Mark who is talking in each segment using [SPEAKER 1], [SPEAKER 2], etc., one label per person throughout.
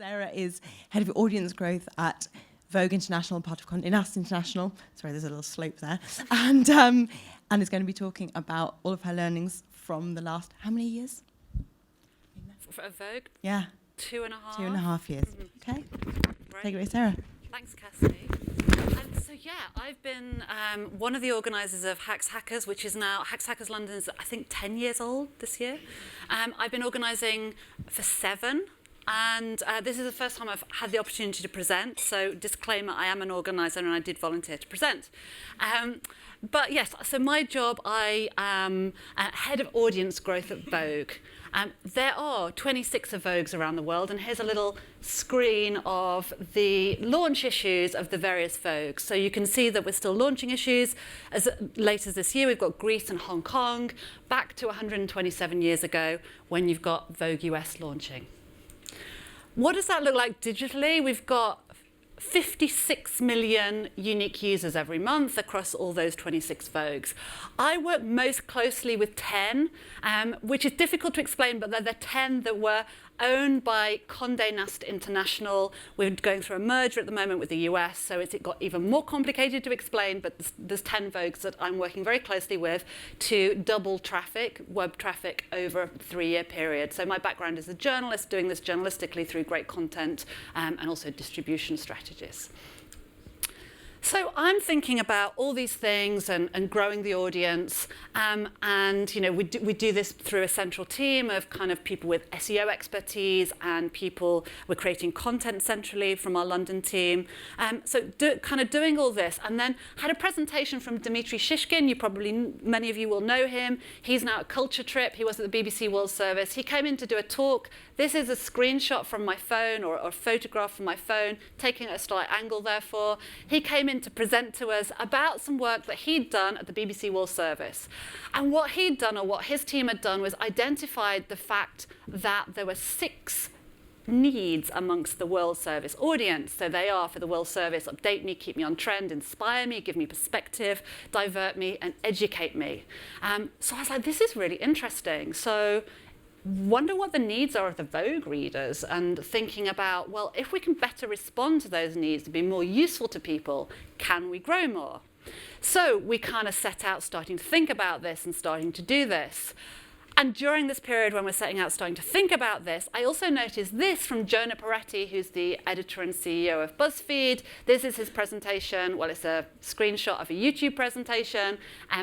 [SPEAKER 1] Sarah is Head of Audience Growth at Vogue International, part of Condé Nast International. Sorry, there's a little slope there. And is going to be talking about all of her learnings from the last, how many years?
[SPEAKER 2] For Vogue?
[SPEAKER 1] Yeah.
[SPEAKER 2] 2.5.
[SPEAKER 1] 2.5 years.
[SPEAKER 2] Mm-hmm.
[SPEAKER 1] Okay.
[SPEAKER 2] Great.
[SPEAKER 1] Take it away, Sarah.
[SPEAKER 2] Thanks, Cassie. So yeah, I've been one of the organisers of Hacks Hackers, which is now, Hacks Hackers London is, I think, 10 years old this year. I've been organising for 7, and this is the first time I've had the opportunity to present. So disclaimer, I am an organiser and I did volunteer to present. But yes, so my job, I am Head of Audience Growth at Vogue. There are 26 of Vogues around the world, and here's a little screen of the launch issues of the various Vogues. So you can see that we're still launching issues. As late as this year, we've got Greece and Hong Kong, back to 127 years ago when you've got Vogue US launching. What does that look like digitally? We've got 56 million unique users every month across all those 26 Vogues. I work most closely with 10, which is difficult to explain, but they're the 10 that were owned by Condé Nast International. We're going through a merger at the moment with the US, so it got even more complicated to explain, but there's 10 Vogues that I'm working very closely with to double traffic, web traffic, over a 3-year period. So my background is a journalist, doing this journalistically through great content and also distribution strategies. So I'm thinking about all these things and growing the audience, and you know we do this through a central team of kind of people with SEO expertise and people. We're creating content centrally from our London team. So kind of doing all this, and then had a presentation from Dmitry Shishkin. Many of you will know him. He's now at Culture Trip. He was at the BBC World Service. He came in to do a talk. This is a screenshot from my phone, or a photograph from my phone, taking at a slight angle, therefore. He came in to present to us about some work that he'd done at the BBC World Service. And what he'd done, or what his team had done, was identified the fact that there were 6 needs amongst the World Service audience. So they are, for the World Service, update me, keep me on trend, inspire me, give me perspective, divert me, and educate me. So I was like, this is really interesting. So wonder what the needs are of the Vogue readers, and thinking about, well, if we can better respond to those needs to be more useful to people, can we grow more? So we kind of set out starting to think about this and starting to do this. And during this period when we're setting out starting to think about this, I also noticed this from Jonah Peretti, who's the editor and CEO of BuzzFeed. This is his presentation. Well, it's a screenshot of a YouTube presentation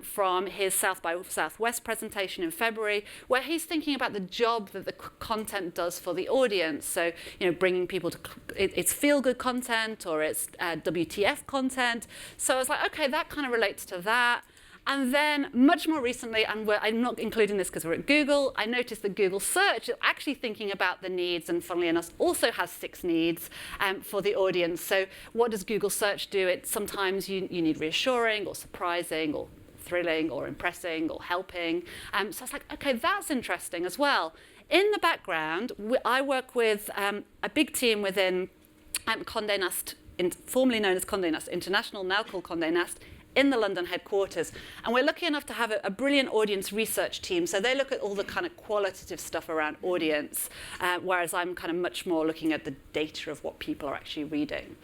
[SPEAKER 2] from his South by Southwest presentation in February, where he's thinking about the job that the content does for the audience. So, you know, bringing people to, it's feel-good content, or it's WTF content. So I was like, okay, that kind of relates to that. And then much more recently, and I'm not including this because we're at Google, I noticed that Google Search is actually thinking about the needs, and funnily enough also has 6 needs for the audience. So what does Google Search do? Sometimes you need reassuring, or surprising, or thrilling, or impressing, or helping. So I was like, okay, that's interesting as well. In the background, I work with a big team within Condé Nast, formerly known as Condé Nast International, now called Condé Nast, in the London headquarters. And we're lucky enough to have a brilliant audience research team. So they look at all the kind of qualitative stuff around audience, whereas I'm kind of much more looking at the data of what people are actually reading.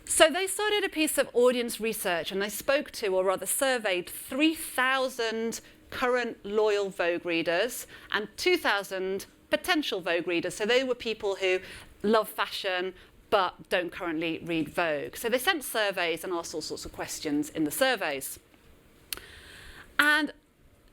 [SPEAKER 2] So they started a piece of audience research, and they spoke to, or rather surveyed, 3,000 current loyal Vogue readers and 2,000 potential Vogue readers. So they were people who love fashion, but don't currently read Vogue. So they sent surveys and asked all sorts of questions in the surveys. And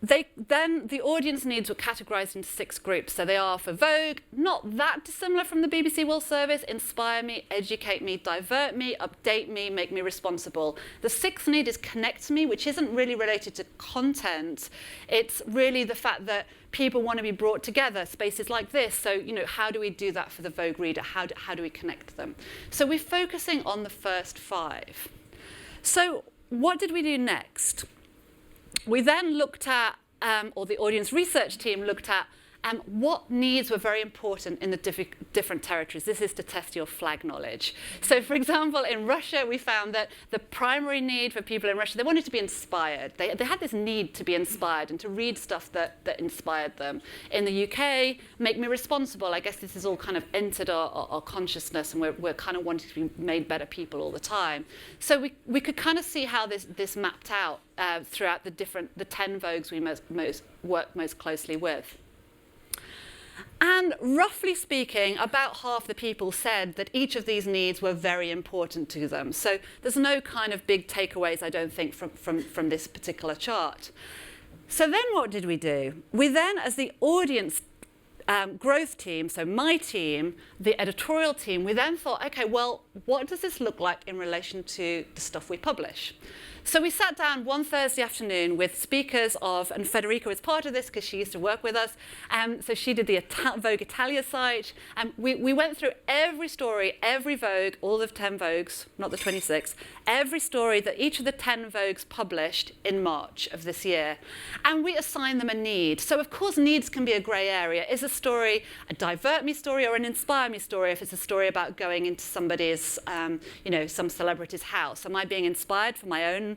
[SPEAKER 2] then the audience needs were categorized into 6 groups. So they are, for Vogue, not that dissimilar from the BBC World Service: inspire me, educate me, divert me, update me, make me responsible. The 6th need is connect me, which isn't really related to content. It's really the fact that people want to be brought together, spaces like this. So, you know, how do we do that for the Vogue reader? How do we connect them? So we're focusing on the first 5. So what did we do next? We then looked at, or the audience research team looked at, what needs were very important in the different territories. This is to test your flag knowledge. So, for example, in Russia, we found that the primary need for people in Russia, they wanted to be inspired. They had this need to be inspired and to read stuff that inspired them. In the UK, make me responsible. I guess this is all kind of entered our consciousness, and we're kind of wanting to be made better people all the time. So we could kind of see how this mapped out throughout the 10 Vogues we work most closely with. And roughly speaking, about half the people said that each of these needs were very important to them. So there's no kind of big takeaways, I don't think, from this particular chart. So then what did we do? We then, as the audience growth team, so my team, the editorial team, we then thought, okay, well, what does this look like in relation to the stuff we publish? So we sat down one Thursday afternoon with speakers of, and Federica was part of this because she used to work with us, so she did the Vogue Italia site, and we went through every story, every Vogue, all the 10 Vogues, not the 26, every story that each of the 10 Vogues published in March of this year, and we assigned them a need. So of course needs can be a grey area. Is a story a divert me story or an inspire me story? If it's a story about going into somebody's, some celebrity's house, am I being inspired for my own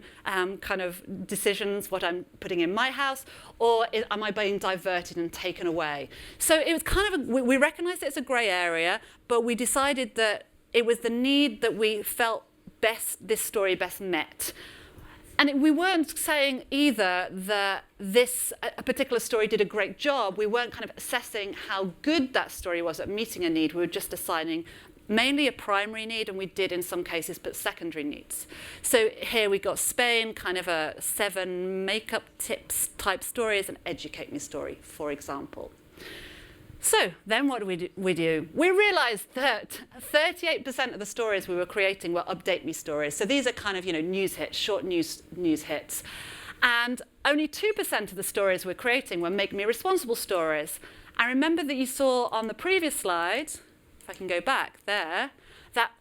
[SPEAKER 2] kind of decisions, what I'm putting in my house, or am I being diverted and taken away? So it was kind of, we recognized it's a grey area, but we decided that it was the need that we felt this story best met. And we weren't saying either that a particular story did a great job. We weren't kind of assessing how good that story was at meeting a need. We were just assigning mainly a primary need, and we did in some cases put secondary needs. So here we got Spain, kind of a 7 makeup tips type stories, an educate me story, for example. So then what do? We realized that 38% of the stories we were creating were update me stories. So these are kind of, news hits, short news hits. And only 2% of the stories we're creating were make me responsible stories. I remember that you saw on the previous slide, if I can go back there, that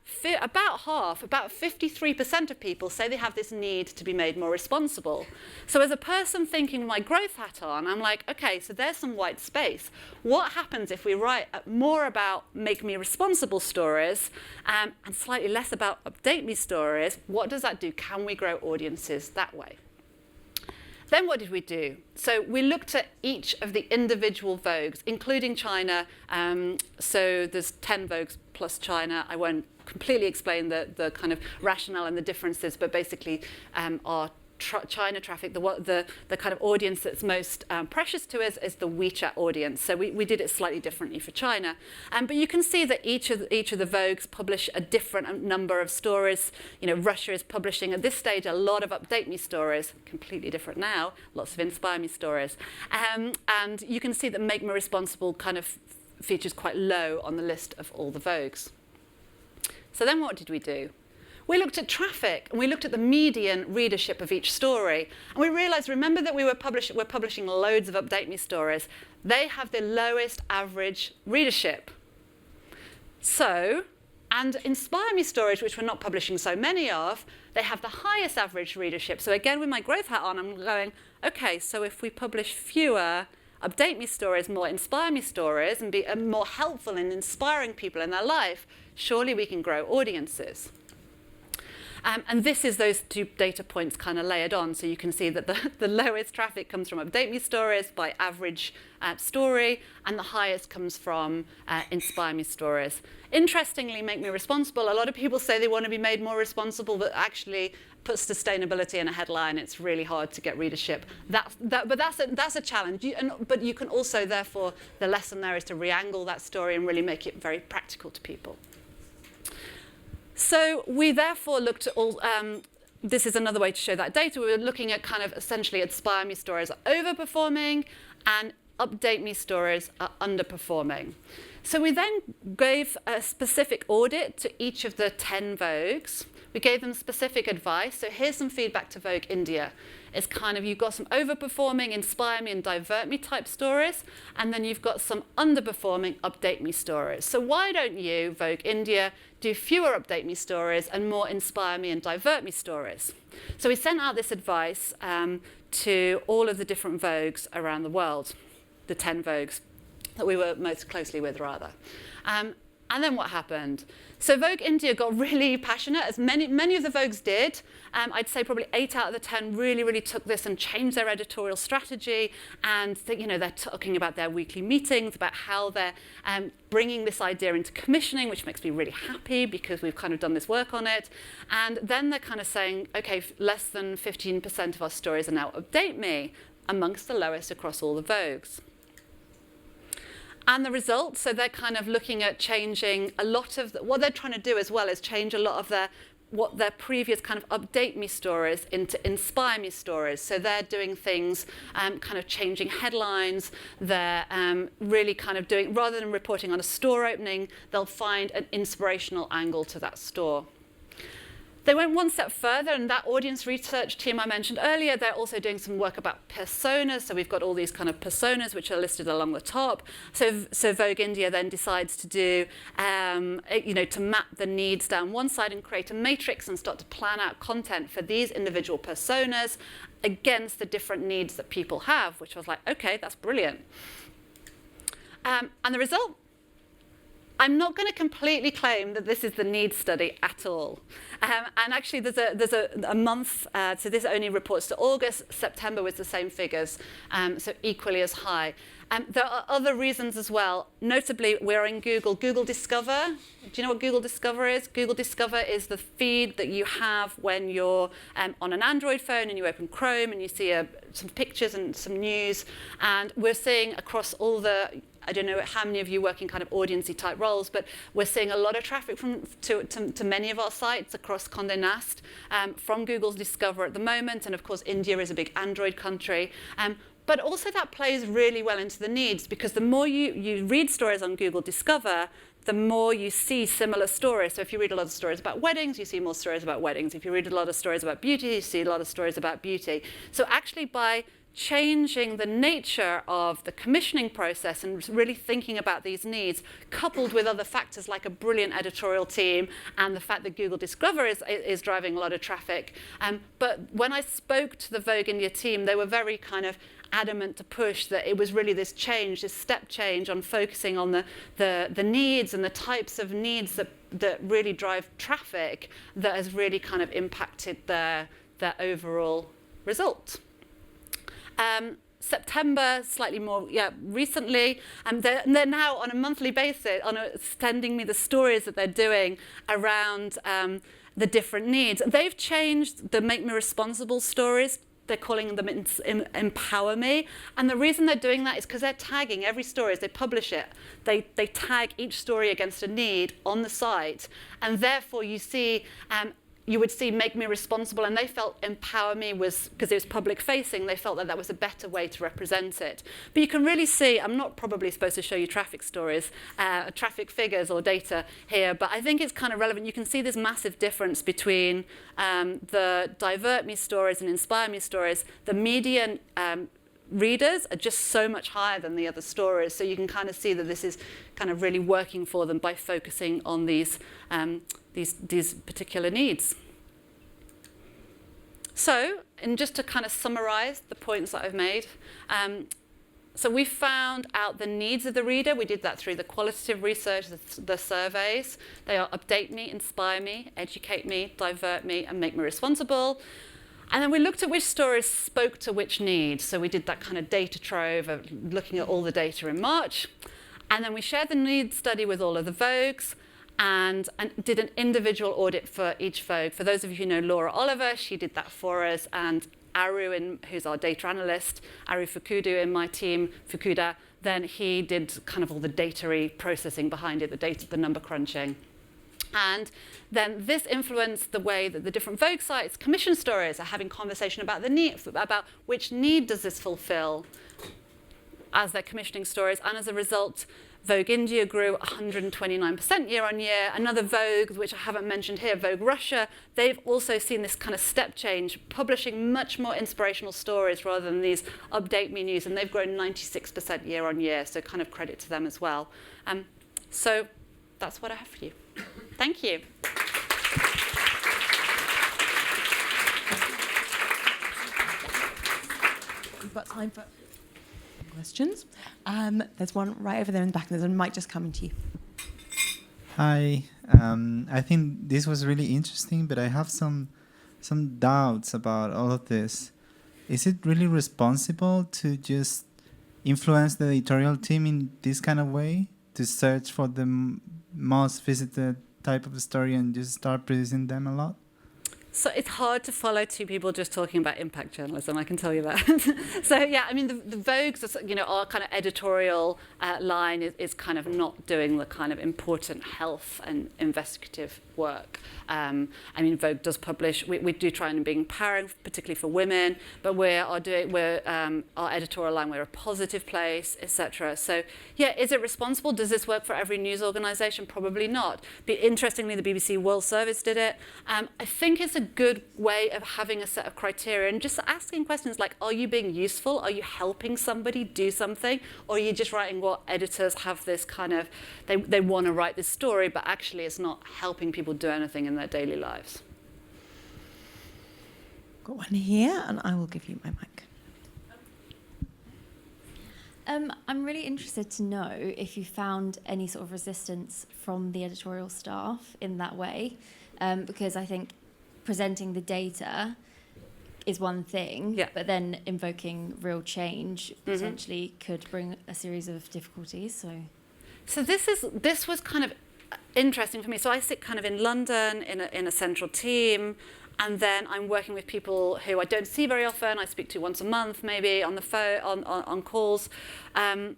[SPEAKER 2] about 53% of people say they have this need to be made more responsible. So as a person thinking with my growth hat on, I'm like, okay, so there's some white space. What happens if we write more about make me responsible stories and slightly less about update me stories? What does that do? Can we grow audiences that way? Then what did we do? So we looked at each of the individual Vogues, including China. So there's 10 Vogues plus China. I won't completely explain the kind of rationale and the differences, but basically our China traffic, the kind of audience that's most precious to us is the WeChat audience. So we did it slightly differently for China. But you can see that each of the Vogues publish a different number of stories. Russia is publishing at this stage a lot of update me stories, completely different now, lots of inspire me stories. And you can see that make me responsible kind of features quite low on the list of all the Vogues. So then what did we do? We looked at traffic, and we looked at the median readership of each story. And we realized, remember that we're publishing loads of update me stories. They have the lowest average readership. So, and inspire me stories, which we're not publishing so many of, they have the highest average readership. So again, with my growth hat on, I'm going, okay, so if we publish fewer update me stories, more inspire me stories, and be more helpful in inspiring people in their life, surely we can grow audiences. And this is those 2 data points kind of layered on. So you can see that the lowest traffic comes from update me stories by average story, and the highest comes from inspire me stories. Interestingly, make me responsible. A lot of people say they want to be made more responsible, but actually put sustainability in a headline. It's really hard to get readership. But that's a challenge. But you can also, therefore, the lesson there is to re-angle that story and really make it very practical to people. So we therefore looked at all, this is another way to show that data. We were looking at kind of essentially inspire me stories are overperforming and update me stories are underperforming. So we then gave a specific audit to each of the 10 Vogues. We gave them specific advice. So here's some feedback to Vogue India. It's kind of, you've got some overperforming, inspire me and divert me type stories, and then you've got some underperforming update me stories. So why don't you, Vogue India, do fewer update me stories and more inspire me and divert me stories? So we sent out this advice to all of the different Vogues around the world, the 10 Vogues. that we were most closely with, rather. And then what happened? So Vogue India got really passionate, as many of the Vogues did. I'd say probably 8 out of the 10 really took this and changed their editorial strategy. And they're talking about their weekly meetings, about how they're bringing this idea into commissioning, which makes me really happy because we've kind of done this work on it. And then they're kind of saying, okay, less than 15% of our stories are now Update Me, amongst the lowest across all the Vogues. And the results, so they're kind of looking at changing a lot of what they're trying to do as well is change a lot of their previous kind of Update Me stories into Inspire Me stories. So they're doing things, kind of changing headlines. They're really kind of doing, rather than reporting on a store opening, they'll find an inspirational angle to that store. They went one step further, and that audience research team I mentioned earlier, they're also doing some work about personas. So we've got all these kind of personas which are listed along the top. So Vogue India then decides to do, to map the needs down one side and create a matrix and start to plan out content for these individual personas against the different needs that people have, which I was like, okay, that's brilliant. And the result? I'm not going to completely claim that this is the needs study at all. And actually, there's a month, so this only reports to August. September was the same figures, so equally as high. There are other reasons as well. Notably, we're in Google Discover. Do you know what Google Discover is? Google Discover is the feed that you have when you're on an Android phone and you open Chrome and you see some pictures and some news. And we're seeing across all the, I don't know how many of you work in kind of audience-y type roles, but we're seeing a lot of traffic to many of our sites across Condé Nast from Google's Discover at the moment. And of course, India is a big Android country. But also that plays really well into the needs, because the more you read stories on Google Discover, the more you see similar stories. So if you read a lot of stories about weddings, you see more stories about weddings. If you read a lot of stories about beauty, you see a lot of stories about beauty. So actually by changing the nature of the commissioning process and really thinking about these needs, coupled with other factors like a brilliant editorial team and the fact that Google Discover is driving a lot of traffic. But when I spoke to the Vogue India team, they were very kind of adamant to push that it was really this change, this step change on focusing on the needs and the types of needs that really drive traffic that has really kind of impacted their overall result. September, slightly more recently, they're now on a monthly basis sending me the stories that they're doing around the different needs. They've changed the Make Me Responsible stories. They're calling them Empower Me. And the reason they're doing that is because they're tagging every story as they publish it. They tag each story against a need on the site. And therefore you would see Make Me Responsible, and they felt Empower Me was, because it was public facing, they felt that was a better way to represent it. But you can really see, I'm not probably supposed to show you traffic stories, traffic figures or data here, but I think it's kind of relevant. You can see this massive difference between the Divert Me stories and Inspire Me stories. The median readers are just so much higher than the other stories. So you can kind of see that this is kind of really working for them by focusing on these particular needs. So, and just to kind of summarize the points that I've made, so we found out the needs of the reader. We did that through the qualitative research, the surveys. They are Update Me, Inspire Me, Educate Me, Divert Me, and Make Me Responsible. And then we looked at which stories spoke to which needs. So we did that kind of data trove of looking at all the data in March. And then we shared the needs study with all of the Vogues and did an individual audit for each Vogue. For those of you who know Laura Oliver, she did that for us. And Aru, who's our data analyst, Aru Fukuda in my team, Fukuda, then he did kind of all the data processing behind it, the number crunching. And then this influenced the way that the different Vogue sites commission stories are having conversation about the need, about which need does this fulfill as they're commissioning stories. And as a result, Vogue India grew 129% year on year. Another Vogue, which I haven't mentioned here, Vogue Russia, they've also seen this kind of step change, publishing much more inspirational stories rather than these Update Me news, and they've grown 96% year on year, so kind of credit to them as well. So that's what I have for you. Thank you.
[SPEAKER 1] We've got time for questions. There's one right over there in the back, and there's a mic just coming to you.
[SPEAKER 3] Hi. I think this was really interesting, but I have some doubts about all of this. Is it really responsible to just influence the editorial team in this kind of way, to search for the most visited type of story and just start producing them a lot?
[SPEAKER 2] So it's hard to follow two people just talking about impact journalism, I can tell you that. So yeah, I mean, the Vogue's, our kind of editorial line is kind of not doing the kind of important health and investigative work. I mean, Vogue does publish, we do try and be empowering, particularly for women, but our editorial line, we're a positive place, etc. So yeah, is it responsible? Does this work for every news organisation? Probably not. But interestingly, the BBC World Service did it. I think it's a good way of having a set of criteria and just asking questions like, are you being useful? Are you helping somebody do something? Or are you just writing what editors have this kind of, they want to write this story, but actually it's not helping people do anything in their daily lives?
[SPEAKER 1] Got one here, and I will give you my mic.
[SPEAKER 4] I'm really interested to know if you found any sort of resistance from the editorial staff in that way, because I think presenting the data is one thing, but then invoking real change potentially could bring a series of difficulties. So
[SPEAKER 2] this was kind of interesting for me. So I sit kind of in London in a central team, and then I'm working with people who I don't see very often. I speak to once a month, maybe on the phone, on calls. And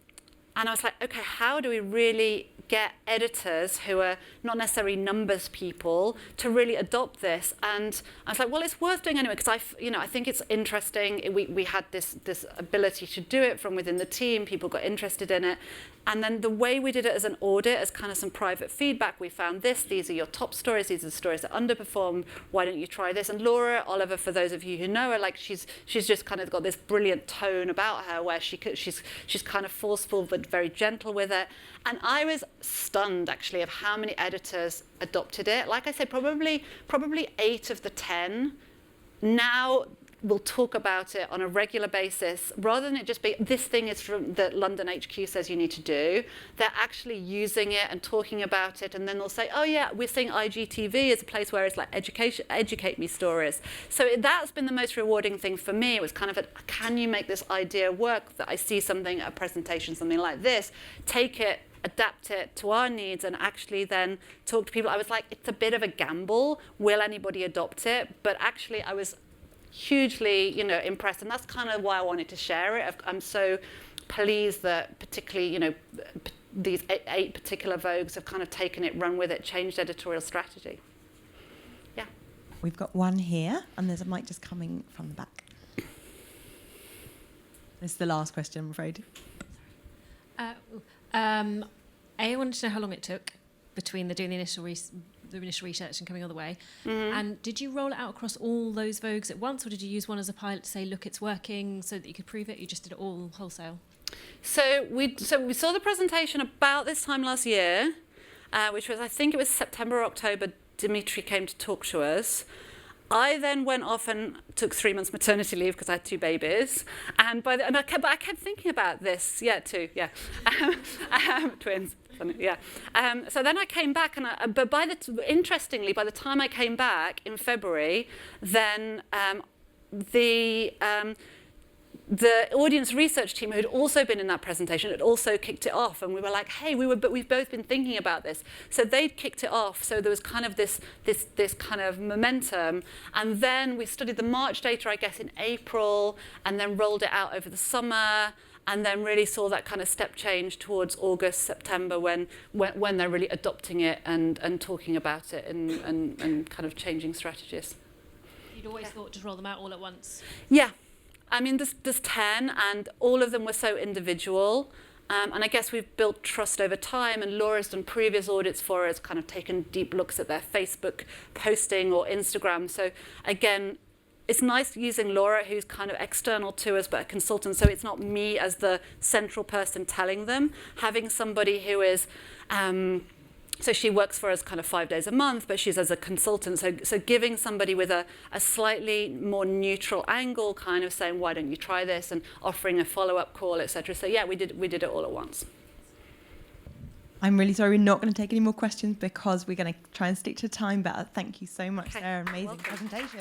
[SPEAKER 2] I was like, okay, how do we really get editors who are not necessarily numbers people to really adopt this? And I was like, well, it's worth doing anyway, because I think it's interesting. We had this ability to do it from within the team. People got interested in it. And then the way we did it as an audit, as kind of some private feedback, we found this. These are your top stories. These are the stories that underperformed. Why don't you try this? And Laura Oliver, for those of you who know her, like she's just kind of got this brilliant tone about her where she's kind of forceful but very gentle with it. And I was stunned, actually, of how many editors adopted it. Like I said, probably 8 of the 10 now will talk about it on a regular basis, rather than it just be, this thing is from the London HQ says you need to do. They're actually using it and talking about it, and then they'll say, oh yeah, we're seeing IGTV as a place where it's like educate me stories. So that's been the most rewarding thing for me. It was kind of can you make this idea work, that I see something, a presentation, something like this, take it, adapt it to our needs, and actually then talk to people. I was like, it's a bit of a gamble. Will anybody adopt it? But actually I was hugely, impressed, and that's kind of why I wanted to share it. I'm so pleased that particularly, these 8 particular Vogues have kind of taken it, run with it, changed editorial strategy. Yeah.
[SPEAKER 1] We've got one here, and there's a mic just coming from the back. This is the last question, I'm afraid.
[SPEAKER 5] I wanted to know how long it took between doing the initial research and coming all the way. Mm-hmm. And did you roll it out across all those Vogues at once, or did you use one as a pilot to say, look, it's working, so that you could prove it? You just did it all wholesale?
[SPEAKER 2] So we saw the presentation about this time last year, which was, I think it was September or October. Dimitri came to talk to us. I then went off and took 3 months maternity leave because I had 2 babies, and I kept thinking about this. Yeah, 2. Yeah, twins. Funny, yeah. So then I came back, and but interestingly, by the time I came back in February, then the audience research team, who had also been in that presentation, had also kicked it off, and we were like, hey, we've both been thinking about this. So they'd kicked it off, so there was kind of this kind of momentum, and then we studied the March data, I guess, in April, and then rolled it out over the summer, and then really saw that kind of step change towards August, September, when they're really adopting it and talking about it and kind of changing strategies.
[SPEAKER 5] You'd always thought to roll them out all at once?
[SPEAKER 2] Yeah. I mean, there's 10, and all of them were so individual. And I guess we've built trust over time, and Laura's done previous audits for us, kind of taken deep looks at their Facebook posting or Instagram. So again, it's nice using Laura, who's kind of external to us, but a consultant. So it's not me as the central person telling them. Having somebody who is So she works for us kind of 5 days a month, but she's as a consultant. So giving somebody with a slightly more neutral angle, kind of saying, why don't you try this, and offering a follow-up call, etc. So yeah, we did it all at once.
[SPEAKER 1] I'm really sorry, we're not going to take any more questions because we're going to try and stick to time better. Thank you so much,
[SPEAKER 2] Okay.
[SPEAKER 1] Sarah. Amazing
[SPEAKER 2] Welcome.
[SPEAKER 1] presentation.